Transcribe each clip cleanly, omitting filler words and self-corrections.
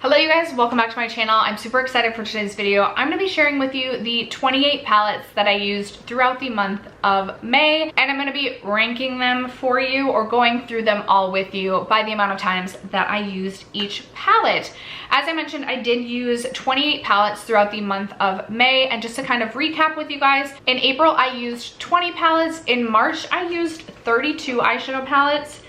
Hello you guys, welcome back to my channel. I'm super excited for today's video. I'm going to be sharing with you the 28 palettes that I used throughout the month of May, and I'm going to be ranking them for you or going through them all with you by the amount of times that I used each palette. As I mentioned, I did use 28 palettes throughout the month of May, and just to kind of recap with you guys, in April I used 20 palettes, in March I used 32 eyeshadow palettes,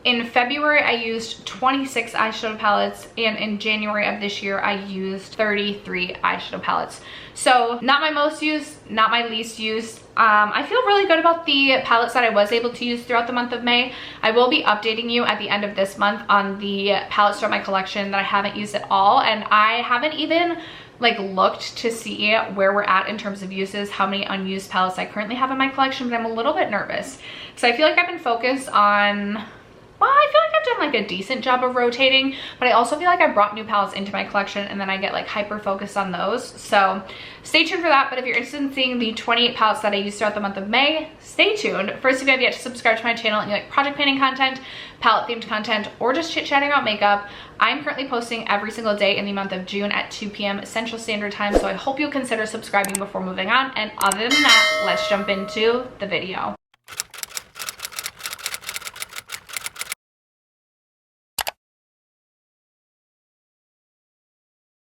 in February, I used 26 eyeshadow palettes, and in January of this year, I used 33 eyeshadow palettes. So not my most used, not my least used. I feel really good about the palettes that I was able to use throughout the month of May. I will be updating you at the end of this month on the palettes from my collection that I haven't used at all, and I haven't even looked to see where we're at in terms of uses, how many unused palettes I currently have in my collection, but I'm a little bit nervous. So I feel like I've been focused on, well, I feel like I've done a decent job of rotating, but I also feel like I brought new palettes into my collection and then I get hyper focused on those. So stay tuned for that. But if you're interested in seeing the 28 palettes that I used throughout the month of May, stay tuned. First, if you have yet to subscribe to my channel and you like project painting content, palette themed content, or just chit chatting about makeup, I'm currently posting every single day in the month of June at 2 p.m. Central Standard Time. So I hope you'll consider subscribing before moving on. And other than that, let's jump into the video.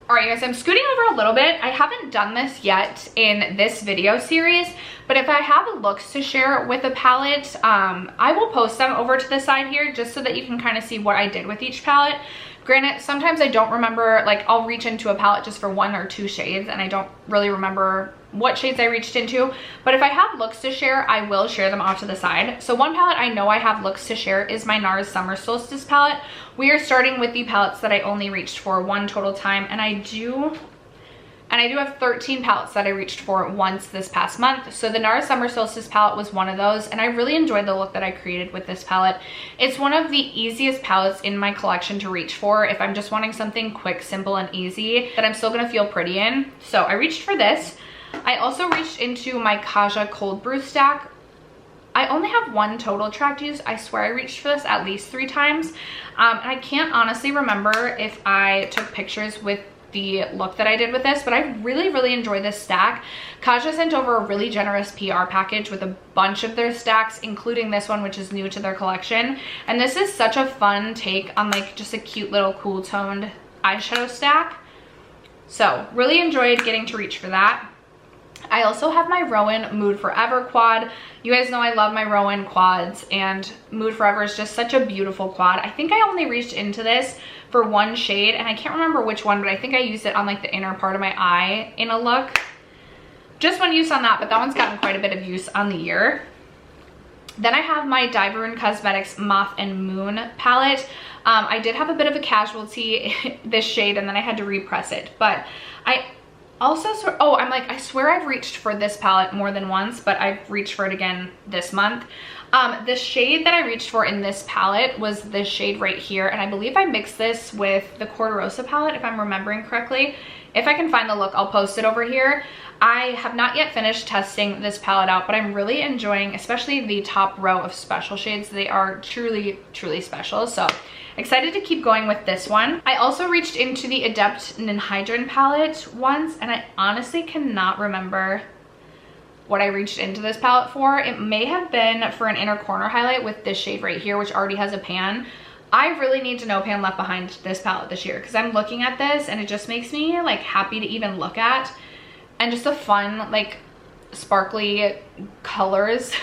All right, guys, I'm scooting over a little bit. I haven't done this yet in this video series, but if I have looks to share with a palette, I will post them over to the side here just so that you can kind of see what I did with each palette. Granted, sometimes I don't remember, I'll reach into a palette just for 1 or 2 shades and I don't really remember what shades I reached into, but if I have looks to share, I will share them off to the side. So one palette I know I have looks to share is my NARS Summer Solstice palette. We are starting with the palettes that I only reached for 1 total time, and I do have 13 palettes that I reached for once this past month. So the NARS Summer Solstice palette was one of those, and I really enjoyed the look that I created with this palette. It's one of the easiest palettes in my collection to reach for if I'm just wanting something quick, simple, and easy that I'm still gonna feel pretty in. So I reached for this. I also reached into my Kaja Cold Brew stack. I only have 1 total tracked use. I swear I reached for this at least 3 times. And I can't honestly remember if I took pictures with the look that I did with this, but I really enjoy this stack. Kaja sent over a really generous PR package with a bunch of their stacks, including this one, which is new to their collection. And this is such a fun take on just a cute little cool toned eyeshadow stack. So really enjoyed getting to reach for that. I also have my Rowan Mood Forever quad. You guys know I love my Rowan quads, and Mood Forever is just such a beautiful quad. I think I only reached into this for 1 shade, and I can't remember which one, but I think I used it on the inner part of my eye in a look. Just 1 use on that, but that one's gotten quite a bit of use on the year. Then I have my Diverin Cosmetics Moth and Moon palette. I did have a bit of a casualty this shade, and then I had to repress it, but I also, I swear I've reached for this palette more than once, but I've reached for it again this month. The shade that I reached for in this palette was this shade right here, and I believe I mixed this with the Corderosa palette, if I'm remembering correctly. If I can find the look, I'll post it over here. I have not yet finished testing this palette out, but I'm really enjoying, especially the top row of special shades. They are truly special, so excited to keep going with this one. I also reached into the Adept Ninhydrin palette once, and I honestly cannot remember what I reached into this palette for. It may have been for an inner corner highlight with this shade right here, which already has a pan. I really need to no pan left behind this palette this year, because I'm looking at this and it just makes me happy to even look at, and just the fun sparkly colors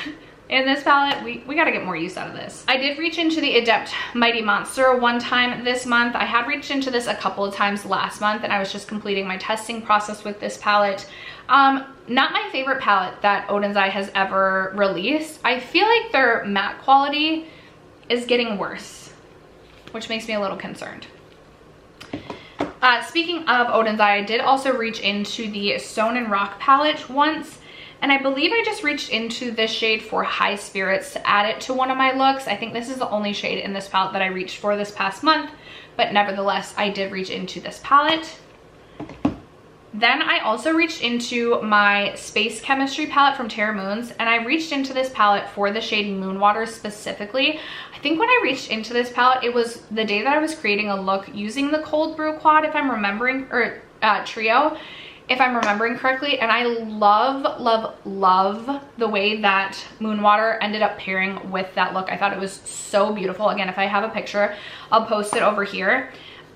in this palette. We got to get more use out of this. I did reach into the Adept Mighty Monster 1 time this month. I had reached into this a couple of times last month, and I was just completing my testing process with this palette. Not my favorite palette that Oden's Eye has ever released. I feel like their matte quality is getting worse, which makes me a little concerned. Speaking of Oden's Eye, I did also reach into the Stone and Rock palette once, and I believe I just reached into this shade for High Spirits to add it to one of my looks. I think this is the only shade in this palette that I reached for this past month, but nevertheless, I did reach into this palette. Then I also reached into my Space Chemistry palette from Terra Moons, and I reached into this palette for the shade Moonwater specifically. I think when I reached into this palette, it was the day that I was creating a look using the Cold Brew Quad, if I'm remembering, or trio, if I'm remembering correctly. And I love, love, love the way that Moonwater ended up pairing with that look. I thought it was so beautiful. Again, if I have a picture, I'll post it over here.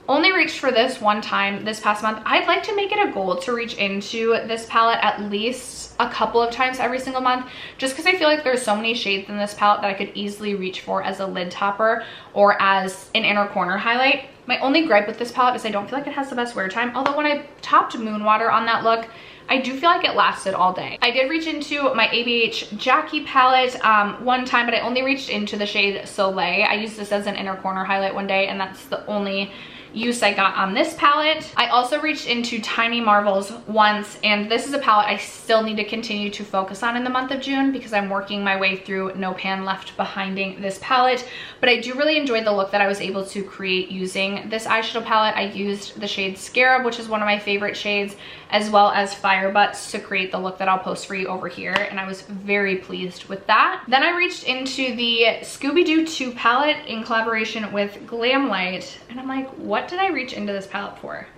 Only reached for this one time this past month. I'd like to make it a goal to reach into this palette at least a couple of times every single month, just because I feel like there's so many shades in this palette that I could easily reach for as a lid topper or as an inner corner highlight. My only gripe with this palette is I don't feel like it has the best wear time, although when I topped Moonwater on that look, I do feel like it lasted all day. I did reach into my ABH Jackie palette one time, but I only reached into the shade Soleil. I used this as an inner corner highlight one day, and that's the only use I got on this palette. I also reached into Tiny Marvels once, and this is a palette I still need to continue to focus on in the month of June because I'm working my way through No Pan Left Behinding this palette. But I do really enjoy the look that I was able to create using this eyeshadow palette. I used the shade Scarab, which is one of my favorite shades, as well as Fire Butts to create the look that I'll post for you over here, and I was very pleased with that. Then I reached into the Scooby-Doo 2 palette in collaboration with Glamlight, and I'm like, what did I reach into this palette for?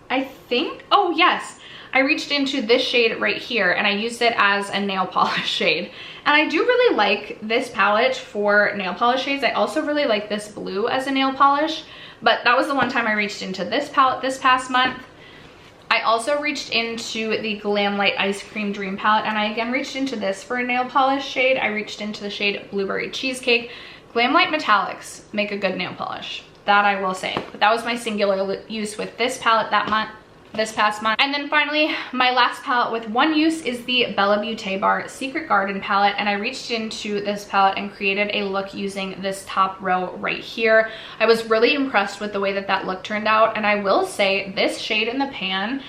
I think, oh yes, I reached into this shade right here, and I used it as a nail polish shade. And I do really like this palette for nail polish shades. I also really like this blue as a nail polish, but that was the one time I reached into this palette this past month. I also reached into the Glamlight Ice Cream Dream palette, and I again reached into this for a nail polish shade. I reached into the shade Blueberry Cheesecake. Glamlight Metallics make a good nail polish, that I will say. But that was my singular use with this palette this past month. And then finally, my last palette with one use is the Bella Beauté Bar Secret Garden palette, and I reached into this palette and created a look using this top row right here. I was really impressed with the way that that look turned out, and I will say this shade in the pan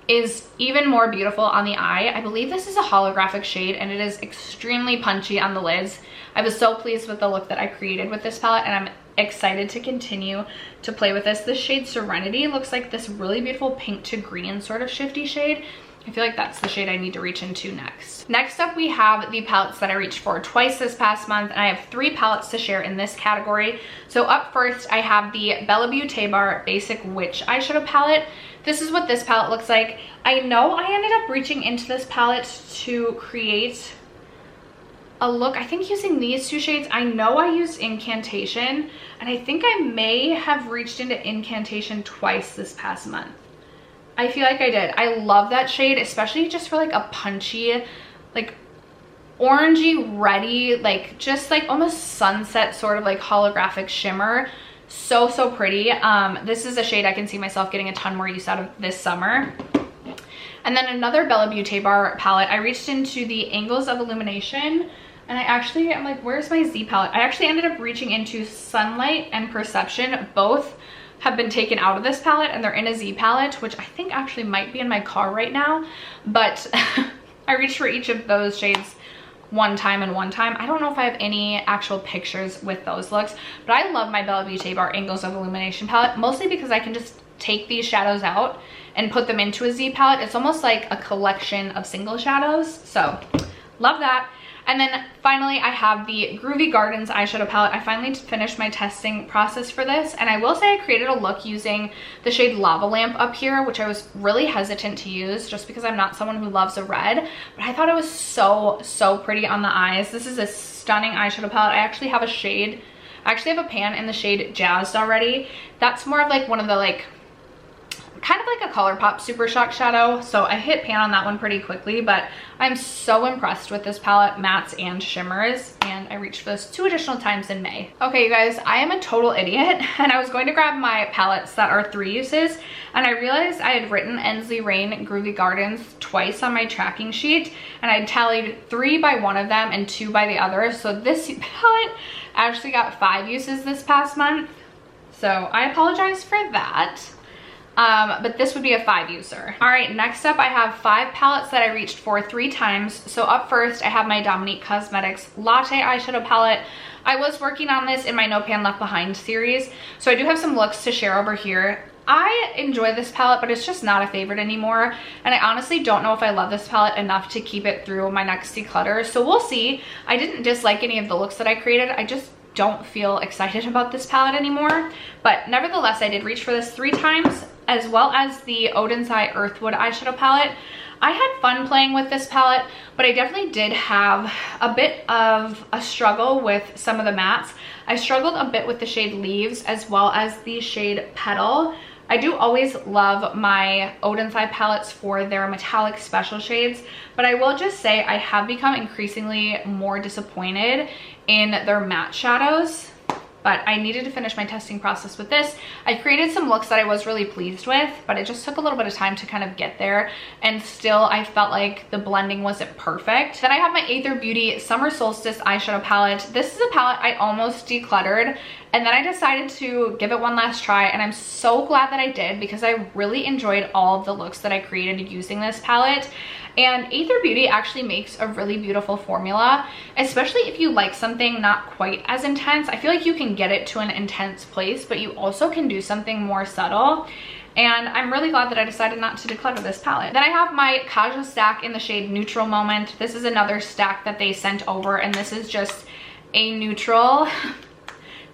is even more beautiful on the eye. I believe this is a holographic shade, and it is extremely punchy on the lids. I was so pleased with the look that I created with this palette, and I'm excited to continue to play with this. This shade Serenity looks like this really beautiful pink to green sort of shifty shade. I feel like that's the shade I need to reach into next. Next up, we have the palettes that I reached for twice this past month, and I have 3 palettes to share in this category. So up first, I have the Bella Beauté Bar Basic Witch eyeshadow palette. This is what this palette looks like. I know I ended up reaching into this palette to create a look, I think using these 2 shades. I know I used Incantation, and I think I may have reached into Incantation twice this past month. I feel like I did. I love that shade, especially just for like a punchy, like orangey, reddy, like just like almost sunset sort of like holographic shimmer. So, so pretty. This is a shade I can see myself getting a ton more use out of this summer. And then another Bella Beauté Bar palette, I reached into the Angles of Illumination, and I'm like, where's my Z palette? I actually ended up reaching into Sunlight and Perception. Both have been taken out of this palette, and they're in a Z palette, which I think actually might be in my car right now. But I reached for each of those shades one time and one time. I don't know if I have any actual pictures with those looks, but I love my Bella Beauté Bar Angles of Illumination palette, mostly because I can just take these shadows out and put them into a Z palette. It's almost like a collection of single shadows, so love that. And then finally, I have the Groovy Gardens eyeshadow palette. I finally finished my testing process for this, and I will say I created a look using the shade Lava Lamp up here, which I was really hesitant to use just because I'm not someone who loves a red, but I thought it was so, so pretty on the eyes. This is a stunning eyeshadow palette. I actually have a pan in the shade Jazzed already. That's more of like one of the like, kind of like a ColourPop Super Shock shadow, so I hit pan on that one pretty quickly, but I'm so impressed with this palette, mattes and shimmers, and I reached for this 2 additional times in May. Okay, you guys, I am a total idiot, and I was going to grab my palettes that are 3 uses, and I realized I had written Ensley Rain Groovy Gardens twice on my tracking sheet, and I tallied 3 by one of them and 2 by the other, so this palette actually got 5 uses this past month, so I apologize for that. But this would be a 5 user. All right, next up I have 5 palettes that I reached for 3 times. So up first, I have my Dominique Cosmetics Latte eyeshadow palette. I was working on this in my No Pan Left Behind series, so I do have some looks to share over here. I enjoy this palette, but it's just not a favorite anymore. And I honestly don't know if I love this palette enough to keep it through my next declutter. So we'll see. I didn't dislike any of the looks that I created. I just don't feel excited about this palette anymore. But nevertheless, I did reach for this 3 times, as well as the Odin's Eye Earthwood eyeshadow palette. I had fun playing with this palette, but I definitely did have a bit of a struggle with some of the mattes. I struggled a bit with the shade Leaves as well as the shade Petal. I do always love my Odin's Eye palettes for their metallic special shades, but I will just say I have become increasingly more disappointed in their matte shadows. But I needed to finish my testing process with this. I created some looks that I was really pleased with, but it just took a little bit of time to kind of get there. And still, I felt like the blending wasn't perfect. Then I have my Aether Beauty Summer Solstice eyeshadow palette. This is a palette I almost decluttered, and then I decided to give it one last try, and I'm so glad that I did because I really enjoyed all of the looks that I created using this palette. And Aether Beauty actually makes a really beautiful formula, especially if you like something not quite as intense. I feel like you can get it to an intense place, but you also can do something more subtle. And I'm really glad that I decided not to declutter this palette. Then I have my Kaja stack in the shade Neutral Moment. This is another stack that they sent over, and this is just a neutral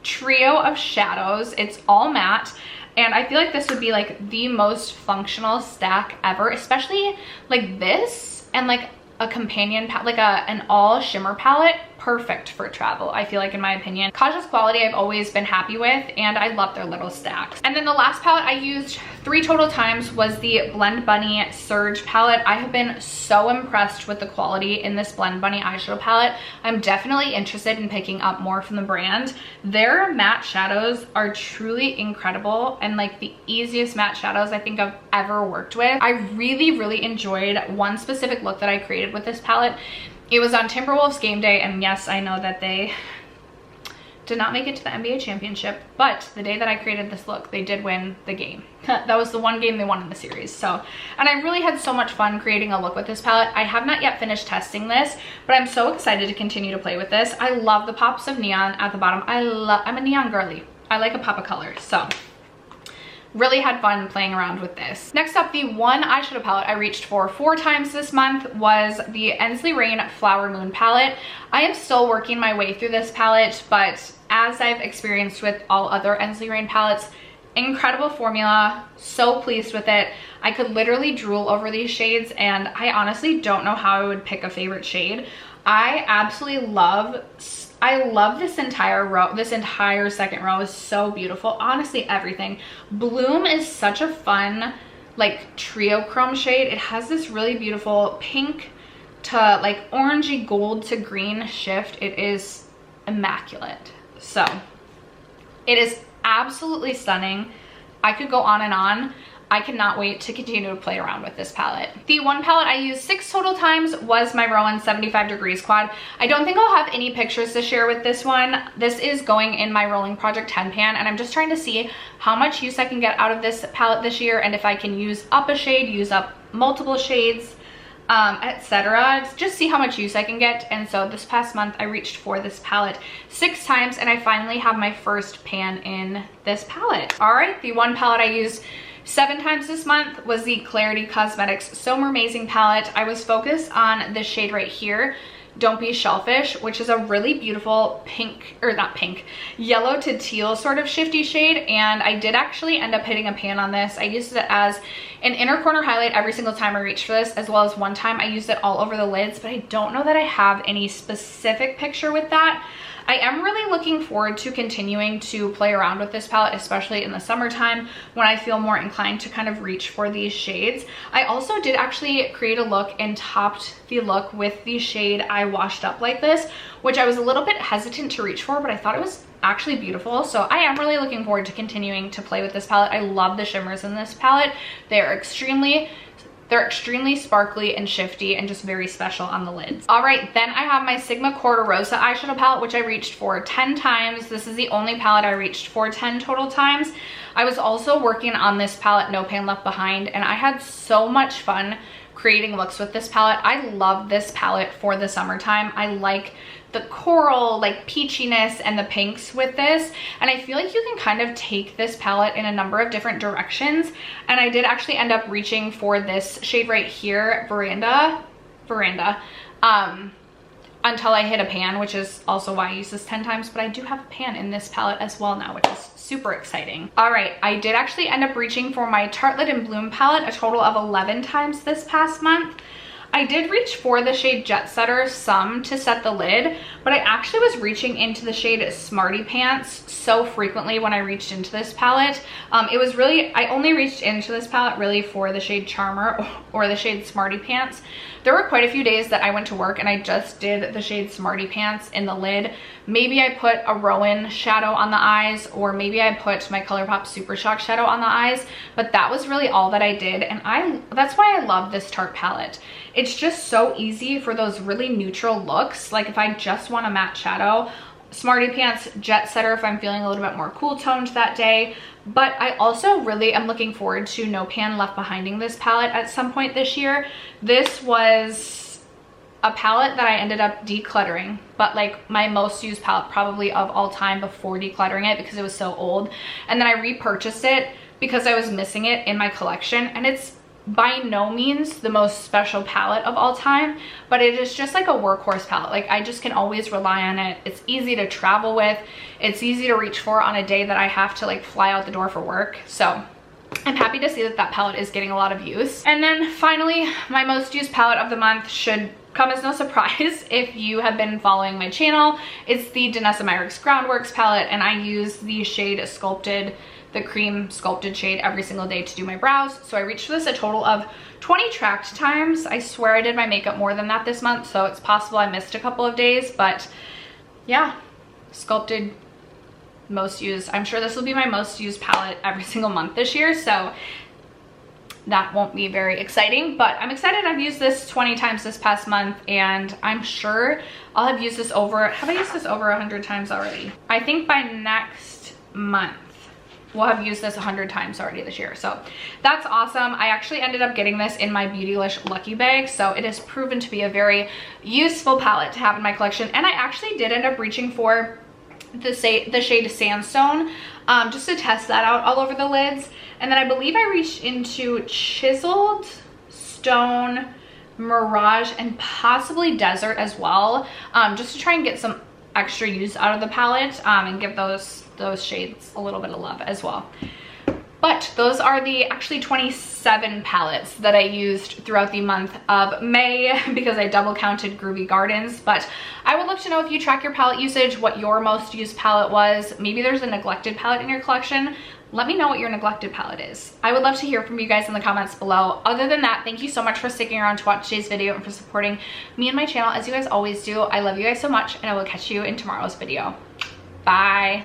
trio of shadows. It's all matte. And I feel like this would be like the most functional stack ever, especially like this and like a companion palette, like an all shimmer palette. Perfect for travel, I feel like, in my opinion. Kaja's quality I've always been happy with, and I love their little stacks. And then the last palette I used 3 total times was the Blend Bunny Surge palette. I have been so impressed with the quality in this Blend Bunny eyeshadow palette. I'm definitely interested in picking up more from the brand. Their matte shadows are truly incredible and like the easiest matte shadows I think I've ever worked with. I really enjoyed one specific look that I created with this palette. It was on Timberwolves game day, and yes, I know that they did not make it to the NBA championship, but the day that I created this look, they did win the game. That was the one game they won in the series. So, and I really had so much fun creating a look with this palette. I have not yet finished testing this, but I'm so excited to continue to play with this. I love the pops of neon at the bottom. I'm a neon girly. I like a pop of color, so really had fun playing around with this. Next up, the one eyeshadow palette I reached for 4 times this month was the Ensley Rain Flower Moon palette. I am still working my way through this palette, but as I've experienced with all other Ensley Rain palettes, incredible formula, so pleased with it. I could literally drool over these shades, and I honestly don't know how I would pick a favorite shade. I absolutely love this entire row. This entire second row is so beautiful. Honestly, everything. Bloom is such a fun like trio chrome shade. It has this really beautiful pink to like orangey gold to green shift. It is immaculate. So it is absolutely stunning. I could go on and on. I cannot wait to continue to play around with this palette. The one palette I used 6 total times was my Rowan 75 Degrees quad. I don't think I'll have any pictures to share with this one. This is going in my Rolling Project 10 pan, and I'm just trying to see how much use I can get out of this palette this year, and if I can use up a shade, use up multiple shades, etc. Just see how much use I can get. And so this past month I reached for this palette 6 times, and I finally have my first pan in this palette. All right, the one palette I used 7 times this month was the Clarity Cosmetics So Amazing palette. I was focused on this shade right here, Don't Be Shellfish, which is a really beautiful pink, or not pink, yellow to teal sort of shifty shade. And I did actually end up hitting a pan on this. I used it as an inner corner highlight every single time I reached for this, as well as one time I used it all over the lids, but I don't know that I have any specific picture with that. I am really looking forward to continuing to play around with this palette, especially in the summertime when I feel more inclined to kind of reach for these shades. I also did actually create a look and topped the look with the shade I Washed Up Like This, which I was a little bit hesitant to reach for, but I thought it was actually beautiful. So I am really looking forward to continuing to play with this palette. I love the shimmers in this palette. They're extremely sparkly and shifty and just very special on the lids. All right, then I have my Sigma Corta Rosa eyeshadow palette, which I reached for 10 times. This is the only palette I reached for 10 total times. I was also working on this palette, No Pain Left Behind, and I had so much fun creating looks with this palette. I love this palette for the summertime. I like the coral, like peachiness and the pinks with this. And I feel like you can kind of take this palette in a number of different directions. And I did actually end up reaching for this shade right here, Veranda, until I hit a pan, which is also why I use this 10 times, but I do have a pan in this palette as well now, which is super exciting. All right, I did actually end up reaching for my Tartelette in Bloom palette a total of 11 times this past month. I did reach for the shade Jet Setter some to set the lid, but I actually was reaching into the shade Smarty Pants so frequently when I reached into this palette. It was really, I only reached into this palette really for the shade Charmer or the shade Smarty Pants. There were quite a few days that I went to work and I just did the shade Smarty Pants in the lid. Maybe I put a Rowan shadow on the eyes, or maybe I put my ColourPop Super Shock shadow on the eyes, but that was really all that I did. And that's why I love this Tarte palette. It's just so easy for those really neutral looks. Like if I just want a matte shadow, Smarty Pants, Jet Setter if I'm feeling a little bit more cool toned that day. But I also really am looking forward to No Pan Left Behinding this palette at some point this year. This was a palette that I ended up decluttering, but like my most used palette probably of all time before decluttering it because it was so old. And then I repurchased it because I was missing it in my collection, and it's by no means the most special palette of all time, but it is just like a workhorse palette. Like I just can always rely on it. It's easy to travel with. It's easy to reach for on a day that I have to like fly out the door for work. So I'm happy to see that that palette is getting a lot of use. And then finally, my most used palette of the month should come as no surprise if you have been following my channel. It's the Danessa Myricks Groundworks palette, and I use the shade Sculpted, the cream sculpted shade, every single day to do my brows. So I reached for this a total of 20 tracked times. I swear I did my makeup more than that this month, so it's possible I missed a couple of days, but yeah, Sculpted, most used. I'm sure this will be my most used palette every single month this year, so that won't be very exciting, but I'm excited. I've used this 20 times this past month, and I'm sure I'll have used this over, have I used this over 100 times already? I think by next month we'll have used this 100 times already this year, so that's awesome. I actually ended up getting this in my Beautylish Lucky Bag, so it has proven to be a very useful palette to have in my collection. And I actually did end up reaching for the shade Sandstone just to test that out all over the lids. And then I believe I reached into Chiseled Stone, Mirage, and possibly Desert as well, just to try and get some extra use out of the palette and give those shades a little bit of love as well. But those are the actually 27 palettes that I used throughout the month of May because I double counted Groovy Gardens. But I would love to know if you track your palette usage, what your most used palette was. Maybe there's a neglected palette in your collection. Let me know what your neglected palette is. I would love to hear from you guys in the comments below. Other than that, thank you so much for sticking around to watch today's video and for supporting me and my channel as you guys always do. I love you guys so much, and I will catch you in tomorrow's video. Bye.